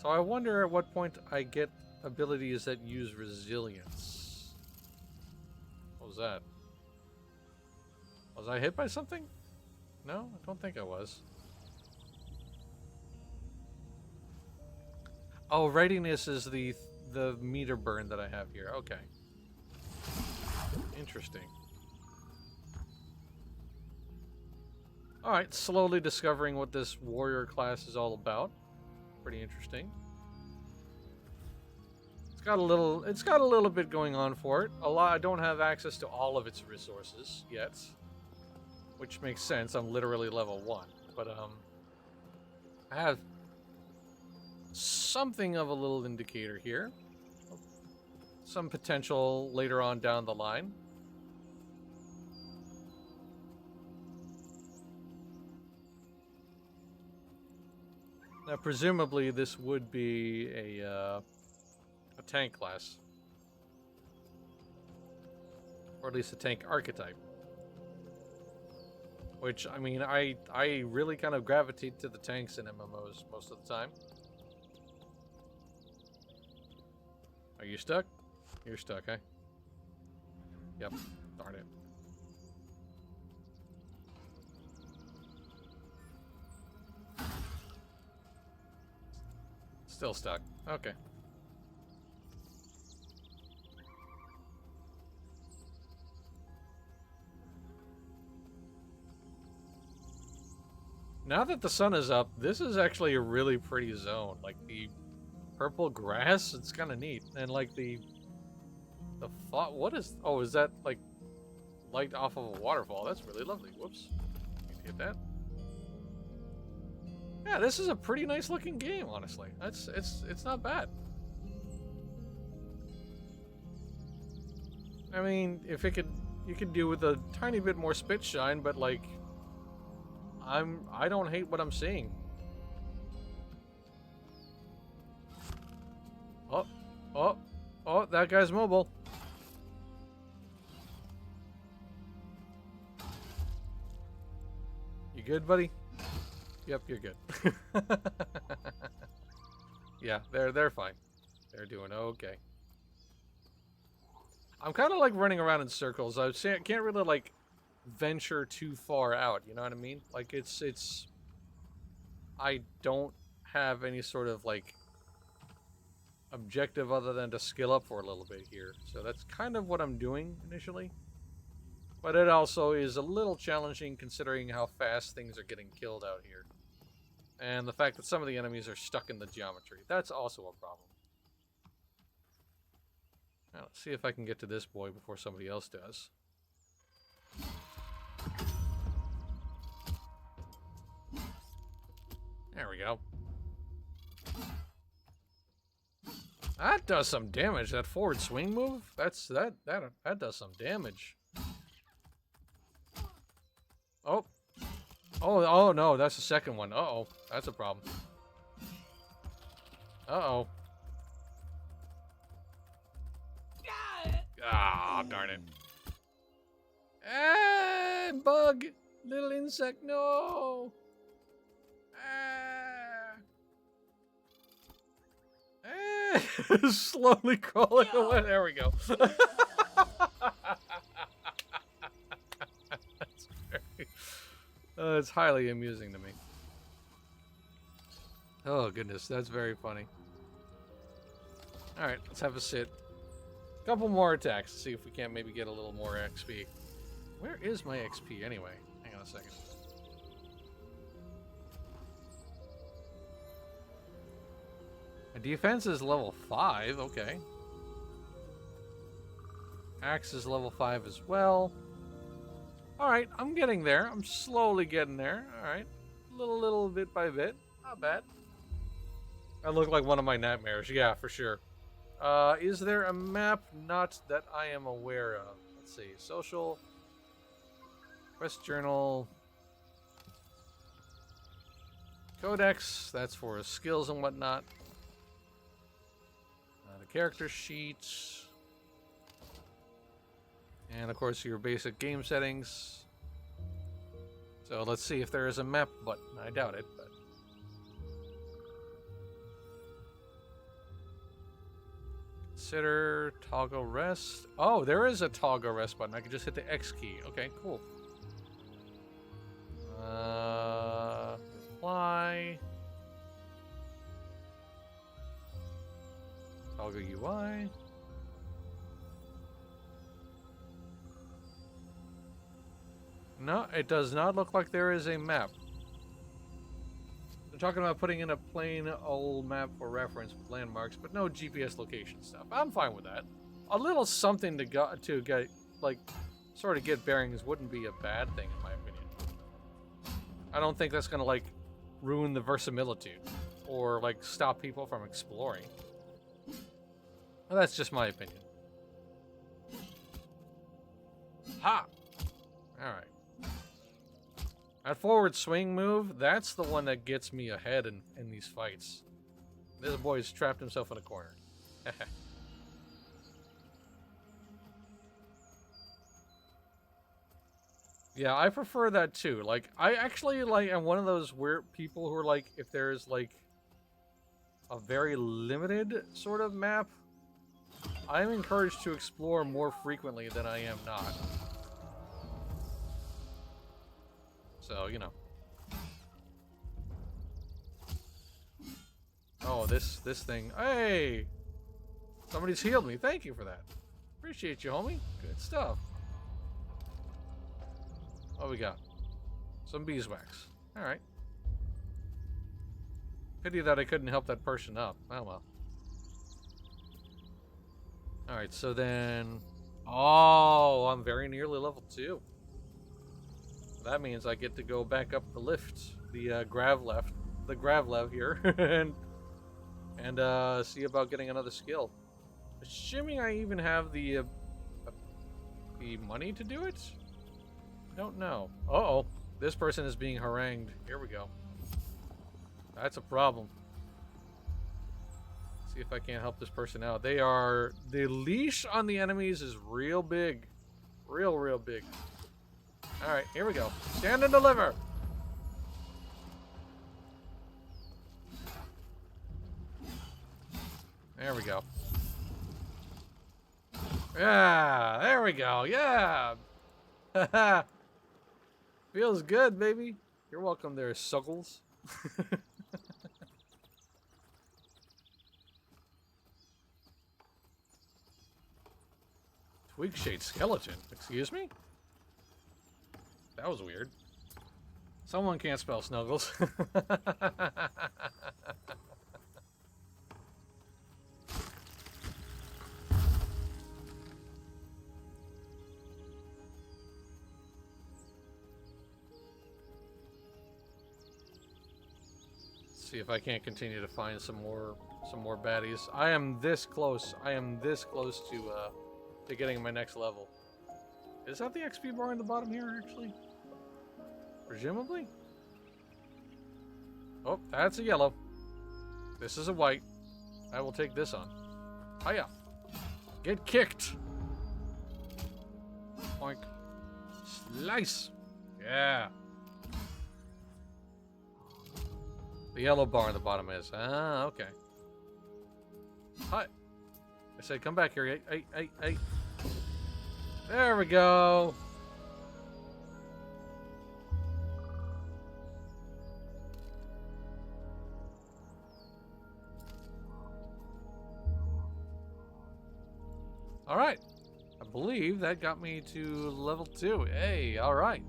So I wonder at what point I get abilities that use resilience. What was that? Was I hit by something? No, I don't think I was. Oh, readiness is the meter burn that I have here. Okay. Interesting. Alright, slowly discovering what this warrior class is all about. Pretty interesting. It's got a little bit going on for it. I don't have access to all of its resources yet. Which makes sense. I'm literally level 1. But I have something of a little indicator here. Some potential later on down the line. Now, presumably, this would be a tank class. Or at least a tank archetype. Which, I mean, I really kind of gravitate to the tanks in MMOs most of the time. Are you stuck? You're stuck, eh? Yep. Darn it. Still stuck. Okay. Now that the sun is up, this is actually a really pretty zone. Like, the purple grass, it's kind of neat. And, like, what is... Oh, is that, like, light off of a waterfall? That's really lovely. Whoops. Need to get that. Yeah, this is a pretty nice looking game, honestly. It's not bad. I mean, if you could do with a tiny bit more spit shine, but like, I don't hate what I'm seeing. Oh, that guy's mobile. You good, buddy? Yep, you're good. Yeah, they're fine. They're doing okay. I'm kind of like running around in circles. I can't really like venture too far out. You know what I mean? Like it's. I don't have any sort of like objective other than to skill up for a little bit here. So that's kind of what I'm doing initially. But it also is a little challenging considering how fast things are getting killed out here. And the fact that some of the enemies are stuck in the geometry. That's also a problem. Now, let's see if I can get to this boy before somebody else does. There we go. That does some damage. That forward swing move. That does some damage. Oh no, that's the second one. Uh-oh, that's a problem. Uh-oh. Ah, darn it. Ah, bug! Little insect, no! Ah! Ah! Slowly crawling away. There we go. That's very, it's highly amusing to me. Oh, goodness. That's very funny. Alright, let's have a sit. Couple more attacks. See if we can't maybe get a little more XP. Where is my XP anyway? Hang on a second. My defense is level 5. Okay. Axe is level 5 as well. Alright, I'm getting there. I'm slowly getting there. Alright. Little bit by bit. Not bad. I look like one of my nightmares. Yeah, for sure. Is there a map not that I am aware of? Let's see. Social. Quest journal. Codex. That's for skills and whatnot. The character sheet. And of course your basic game settings. So let's see if there is a map button. I doubt it, but. Consider toggle rest. Oh, there is a toggle rest button. I can just hit the X key. Okay, cool. Apply. Toggle UI. No, it does not look like there is a map. They're talking about putting in a plain old map for reference with landmarks, but no GPS location stuff. I'm fine with that. A little something to get, like, sort of get bearings wouldn't be a bad thing, in my opinion. I don't think that's gonna, like, ruin the verisimilitude or, like, stop people from exploring. Well, that's just my opinion. Ha! Alright. That forward swing move, that's the one that gets me ahead in these fights. This boy's trapped himself in a corner. Yeah, I prefer that too. Like, I actually, like, am one of those weird people who are like, if there's, like, a very limited sort of map, I'm encouraged to explore more frequently than I am not. So, you know. Oh, this thing. Hey! Somebody's healed me. Thank you for that. Appreciate you, homie. Good stuff. What we got? Some beeswax. Alright. Pity that I couldn't help that person up. Oh well. Alright, so then... Oh, I'm very nearly level 2. That means I get to go back up the lift, the gravlev here, and see about getting another skill. Assuming I even have the money to do it? Don't know. Uh-oh. This person is being harangued. Here we go. That's a problem. See if I can't help this person out. The leash on the enemies is real big. Real big. Alright, here we go. Stand and deliver! There we go. Yeah, there we go. Yeah! Haha! Feels good, baby. You're welcome there, suckles. Twig-shaped skeleton. Excuse me? That was weird. Someone can't spell snuggles. See if I can't continue to find some more baddies. I am this close. I am this close to getting my next level. Is that the XP bar in the bottom here, actually? Presumably? Oh, that's a yellow. This is a white. I will take this on. Hiya. Get kicked. Oink. Slice. Yeah. The yellow bar on the bottom is. Ah, okay. Hi. I said, come back here. Hey. There we go. All right. I believe that got me to level 2. Hey, all right.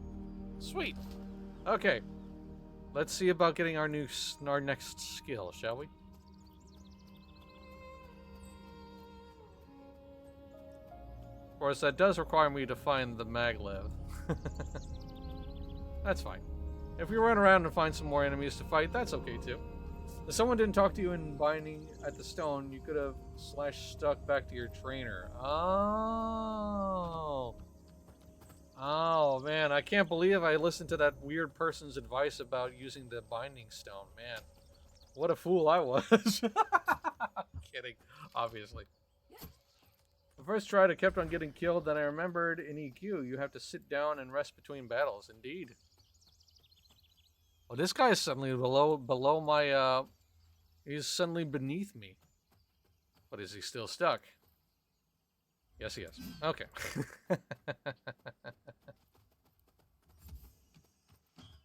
Sweet. Okay. Let's see about getting our next skill, shall we? Of course, that does require me to find the maglev. That's fine. If we run around and find some more enemies to fight, that's okay too. If someone didn't talk to you in binding at the stone, you could have /stuck back to your trainer. Oh. Oh, man. I can't believe I listened to that weird person's advice about using the binding stone. Man, what a fool I was. Kidding, obviously. The first try I kept on getting killed, then I remembered in EQ, you have to sit down and rest between battles. Indeed. Well, this guy is suddenly below my, he's suddenly beneath me. But is he still stuck? Yes, he is. Okay.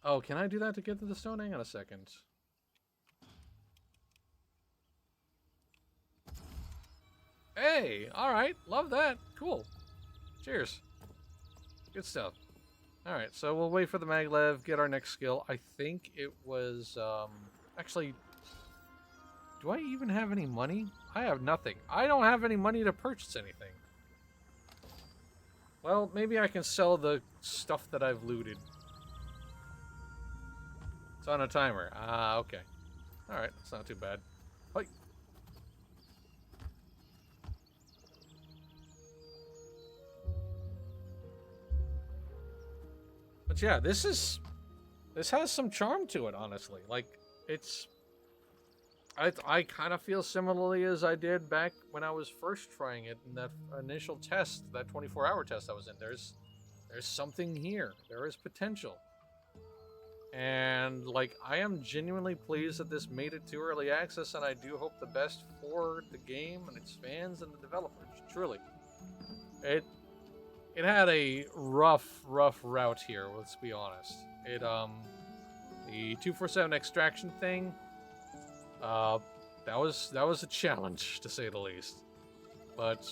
Oh, can I do that to get to the stone? Hang on a second. Hey, alright. Love that. Cool. Cheers. Good stuff. Alright, so we'll wait for the maglev, get our next skill. I think it was, actually, do I even have any money? I have nothing. I don't have any money to purchase anything. Well, maybe I can sell the stuff that I've looted. It's on a timer. Ah, okay. Alright, that's not too bad. Hi. But yeah, this has some charm to it, honestly. Like, it's... I kind of feel similarly as I did back when I was first trying it in that initial test, that 24-hour test I was in. There's something here. There is potential. And, like, I am genuinely pleased that this made it to early access, and I do hope the best for the game and its fans and the developers. Truly. It had a rough route here, let's be honest. The 247 extraction thing, that was a challenge, to say the least. But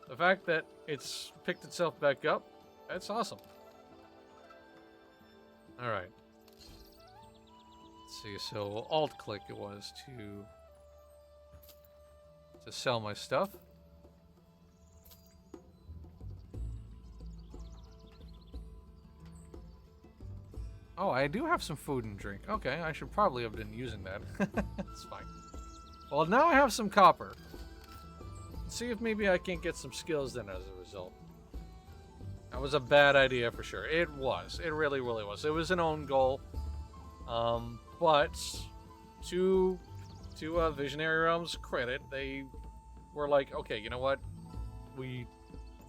the fact that it's picked itself back up, that's awesome. Alright. Let's see, so alt-click it was to sell my stuff. Oh, I do have some food and drink. Okay, I should probably have been using that. That's fine. Well, now I have some copper. Let's see if maybe I can't get some skills then as a result. That was a bad idea for sure. It was. It really was. It was an own goal. But to Visionary Realms' credit, they were like, okay, you know what? We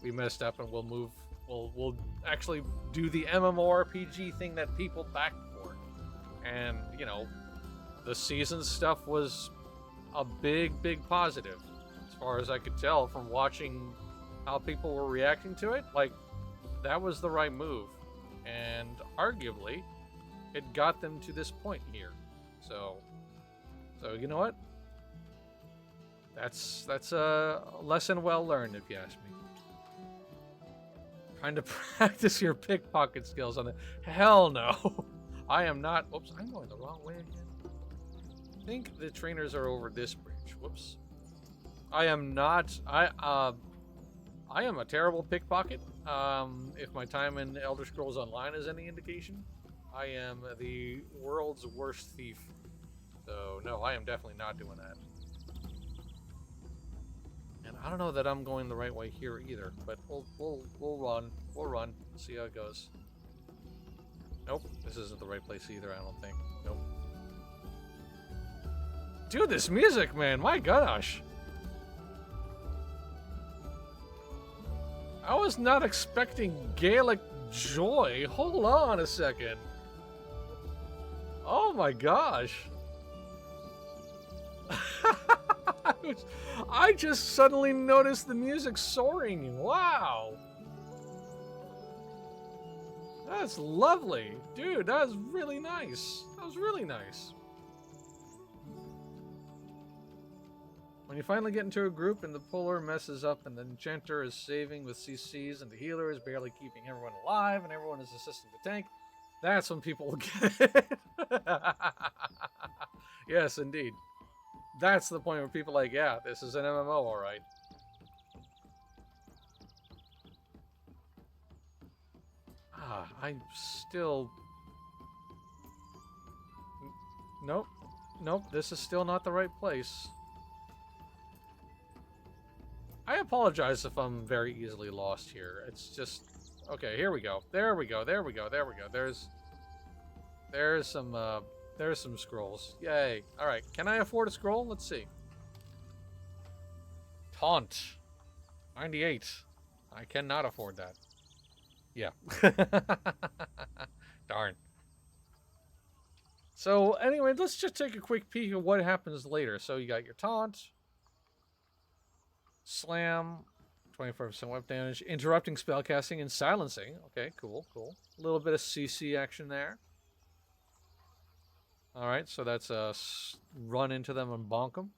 messed up and we'll move. We'll actually do the MMORPG thing that people backed for. And, you know, the season stuff was a big positive. As far as I could tell from watching how people were reacting to it, like, that was the right move. And arguably, it got them to this point here. So you know what? That's a lesson well learned, if you ask me. Trying to practice your pickpocket skills on it. Hell no. I am not. Whoops, I'm going the wrong way again. I think the trainers are over this bridge. Whoops. I am not. I am a terrible pickpocket. If my time in Elder Scrolls Online is any indication, I am the world's worst thief. So no, I am definitely not doing that. And I don't know that I'm going the right way here either, but we'll run. We'll run. See how it goes. Nope, this isn't the right place either, I don't think. Nope. Dude, this music, man, my gosh. I was not expecting Gaelic joy. Hold on a second. Oh my gosh. I just suddenly noticed the music soaring. Wow. That's lovely. Dude, that was really nice. That was really nice. When you finally get into a group and the puller messes up and the enchanter is saving with CCs and the healer is barely keeping everyone alive and everyone is assisting the tank, that's when people will get it. Yes, indeed. That's the point where people are like, yeah, this is an MMO, alright. I'm still... Nope. Nope, this is still not the right place. I apologize if I'm very easily lost here. It's just... Okay, here we go. There we go, there we go, there we go. There's some scrolls. Yay. Alright, can I afford a scroll? Let's see. Taunt. 98. I cannot afford that. Yeah. Darn. So, anyway, let's just take a quick peek at what happens later. So, you got your taunt. Slam. 24% whip damage. Interrupting spellcasting and silencing. Okay, cool, cool. A little bit of CC action there. Alright, so that's run into them and bonk them.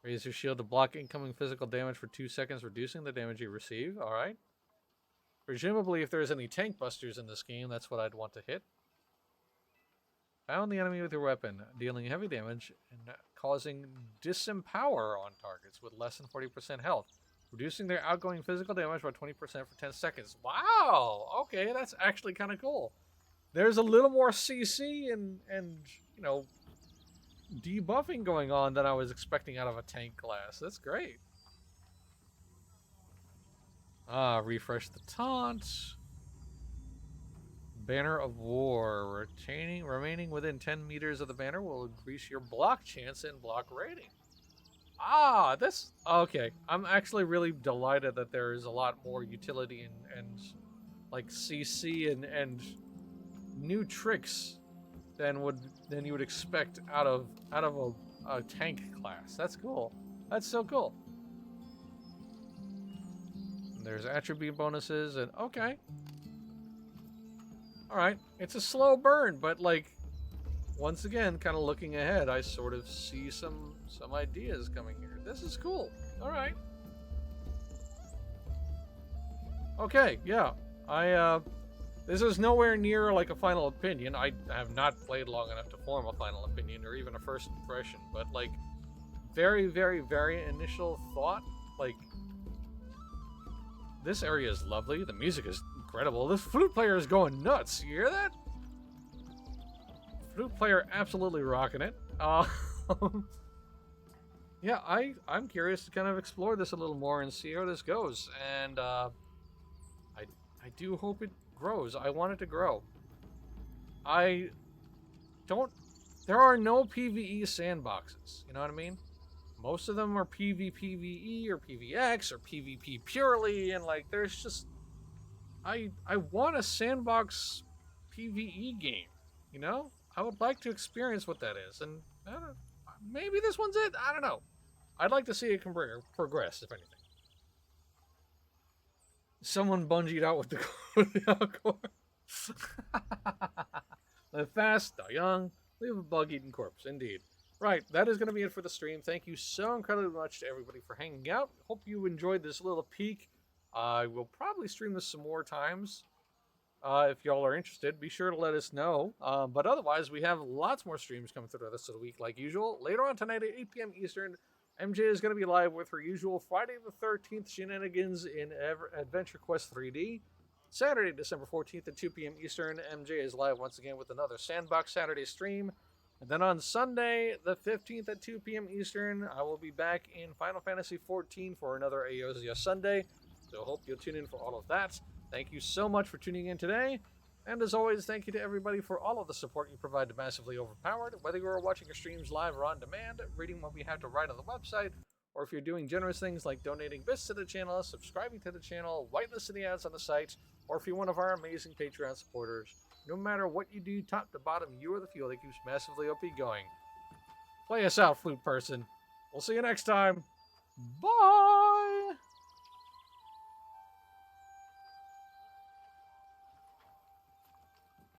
Raise your shield to block incoming physical damage for 2 seconds, reducing the damage you receive. Alright. Presumably, if there's any tank busters in this game, that's what I'd want to hit. Pound the enemy with your weapon, dealing heavy damage and causing disempower on targets with less than 40% health, reducing their outgoing physical damage by 20% for 10 seconds. Wow! Okay, that's actually kind of cool. There's a little more CC and you know, debuffing going on than I was expecting out of a tank class. That's great. Refresh the taunt. Banner of War. Remaining within 10 meters of the banner will increase your block chance and block rating. This... Okay, I'm actually really delighted that there is a lot more utility and like CC and new tricks than you would expect out of a tank class. That's cool. That's so cool. And there's attribute bonuses and okay. All right, it's a slow burn, but like once again, kind of looking ahead, I sort of see some ideas coming here. This is cool. All right. Okay, yeah. This is nowhere near like a final opinion. I have not played long enough to form a final opinion or even a first impression, but like very, very, very initial thought. Like, this area is lovely. The music is incredible. This flute player is going nuts. You hear that? Flute player absolutely rocking it. Yeah, I'm curious to kind of explore this a little more and see how this goes. And I do hope it grows. I want it to grow. There are no PvE sandboxes. You know what I mean? Most of them are PvPvE or PvX or PvP purely, and like there's just I want a sandbox PvE game. You know? I would like to experience what that is, and I don't know, maybe this one's it. I don't know. I'd like to see it progress, if anything. Someone bungeed out with the core. Live fast, die young, leave a bug-eaten corpse. Indeed. Right, that is going to be it for the stream. Thank you so incredibly much to everybody for hanging out. Hope you enjoyed this little peek. I will probably stream this some more times. If y'all are interested, be sure to let us know. But otherwise, we have lots more streams coming through the rest of the week like usual. Later on tonight at 8 p.m. Eastern, MJ is going to be live with her usual Friday the 13th shenanigans in Adventure Quest 3D. Saturday, December 14th at 2 p.m. Eastern, MJ is live once again with another Sandbox Saturday stream. And then on Sunday, the 15th at 2 p.m. Eastern, I will be back in Final Fantasy XIV for another Aosia Sunday. So hope you'll tune in for all of that. Thank you so much for tuning in today. And as always, thank you to everybody for all of the support you provide to Massively Overpowered. Whether you are watching our streams live or on demand, reading what we have to write on the website, or if you're doing generous things like donating bits to the channel, subscribing to the channel, whitelisting the ads on the site, or if you're one of our amazing Patreon supporters, no matter what you do, top to bottom, you are the fuel that keeps Massively OP going. Play us out, flute person. We'll see you next time. Bye!